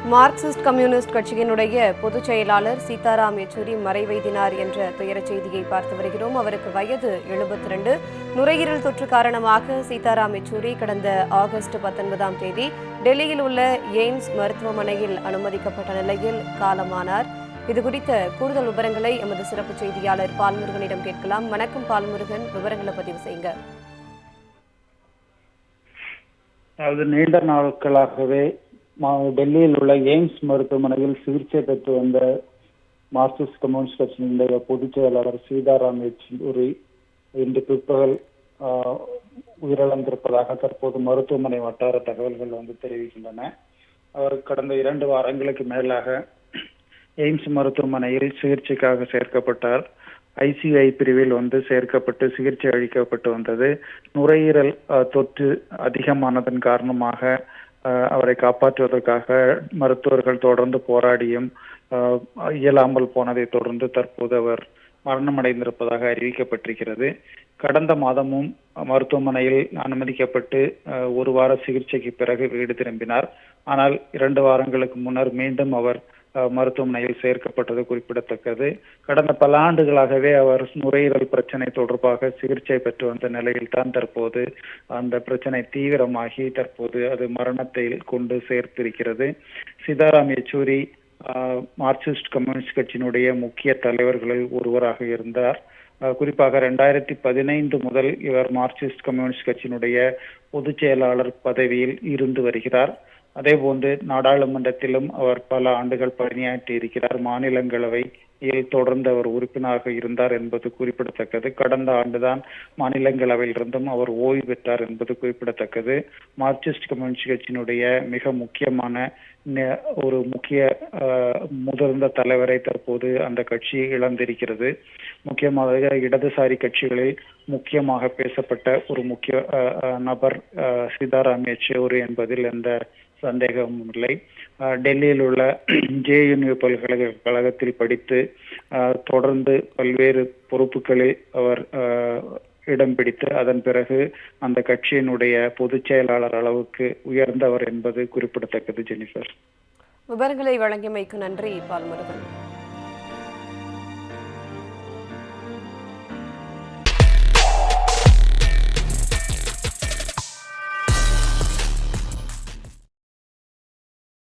Marxist communist கட்சியினுடைய பொதுச் செயலாளர் சீதாராம் யெச்சூரி மறைவைதினார் என்ற துயரச் செய்தியை பார்த்து வருகிறோம். அவருக்கு வயது 72. நுரையீரல் தொற்று காரணமாக சீதாராம் யெச்சூரி கடந்த ஆகஸ்ட் 19ஆம் தேதி டெல்லியில் உள்ள எய்ம்ஸ் மருத்துவமனையில் அனுமதிக்கப்பட்ட நிலையில் காலமானார். இதுகுறித்த கூடுதல் விவரங்களை எமது சிறப்பு செய்தியாளர் பால்முருகனிடம் கேட்கலாம். வணக்கம் பால்முருகன், விவரங்களை பதிவு செய்யுங்க. அதாவது நீண்ட நாட்களாகவே டெல்லியில் உள்ள எய்ம்ஸ் மருத்துவமனையில் சிகிச்சை பெற்று வந்த மார்க்சிஸ்ட் கம்யூனிஸ்ட் கட்சியினுடைய பொதுச் செயலாளர் சீதாராம் யெச்சூரி இன்று பிற்பகல் உயிரிழந்திருப்பதாக தற்போது மருத்துவமனை வட்டார தகவல்கள் தெரிவிக்கின்றன. அவர் கடந்த 2 வாரங்களுக்கு மேலாக எய்ம்ஸ் மருத்துவமனையில் சிகிச்சைக்காக சேர்க்கப்பட்டார். ஐசிஐ பிரிவில் சேர்க்கப்பட்டு சிகிச்சை அளிக்கப்பட்டு வந்தது. நுரையீரல் தொற்று அதிகமானதன் காரணமாக அவரை காப்பாற்றுவதற்காக மருத்துவர்கள் தொடர்ந்து போராடியும் இயலாமல் போனதை தொடர்ந்து தற்போது அவர் மரணமடைந்திருப்பதாக அறிவிக்கப்பட்டிருக்கிறது. கடந்த மாதமும் மருத்துவமனையில் அனுமதிக்கப்பட்டு 1 வார சிகிச்சைக்கு பிறகு வீடு திரும்பினார். ஆனால் 2 வாரங்களுக்கு முன்னர் மீண்டும் அவர் மருத்துவமனையில் சேர்க்கப்பட்டது குறிப்பிடத்தக்கது. கடந்த பல ஆண்டுகளாகவே அவர் நுரையீரல் பிரச்சனை தொடர்பாக சிகிச்சை பெற்று வந்த நிலையில் தான் தற்போது அந்த பிரச்சனை தீவிரமாகி தற்போது அது மரணத்தை கொண்டு சேர்த்திருக்கிறது. சீதாராம் யெச்சூரி மார்க்சிஸ்ட் கம்யூனிஸ்ட் கட்சியினுடைய முக்கிய தலைவர்களில் ஒருவராக இருந்தார். குறிப்பாக 2015 முதல் இவர் மார்க்சிஸ்ட் கம்யூனிஸ்ட் கட்சியினுடைய பொதுச் செயலாளர் பதவியில் இருந்து வருகிறார். அதே போன்று நாடாளுமன்றத்திலும் அவர் பல ஆண்டுகள் பணியாற்றி இருக்கிறார். மாநிலங்களவையில் தொடர்ந்து அவர் உறுப்பினராக இருந்தார் என்பது குறிப்பிடத்தக்கது. கடந்த ஆண்டுதான் மாநிலங்களவையில் இருந்தும் அவர் ஓய்வு பெற்றார் என்பது குறிப்பிடத்தக்கது. மார்க்சிஸ்ட் கம்யூனிஸ்ட் கட்சியினுடைய மிக முக்கியமான ஒரு முக்கிய முதிர்ந்த தலைவரை தற்போது அந்த கட்சி இழந்திருக்கிறது. முக்கியமாக இடதுசாரி கட்சிகளில் முக்கியமாக பேசப்பட்ட ஒரு முக்கிய நபர் சீதாராம் யெச்சூரி என்பதில் எந்த சந்தேகமும் இல்லை. டெல்லியில் உள்ள JNU பல்கலைக்கழகத்தில் படித்து தொடர்ந்து பல்வேறு பொறுப்புகளில் அவர் இடம் பிடித்து அதன் பிறகு அந்த கட்சியினுடைய பொதுச் செயலாளர் அளவுக்கு உயர்ந்தவர் என்பது குறிப்பிடத்தக்கது. ஜெனிஃபர், விவரங்களை வழங்கியமைக்கு நன்றி பால்முருகன்.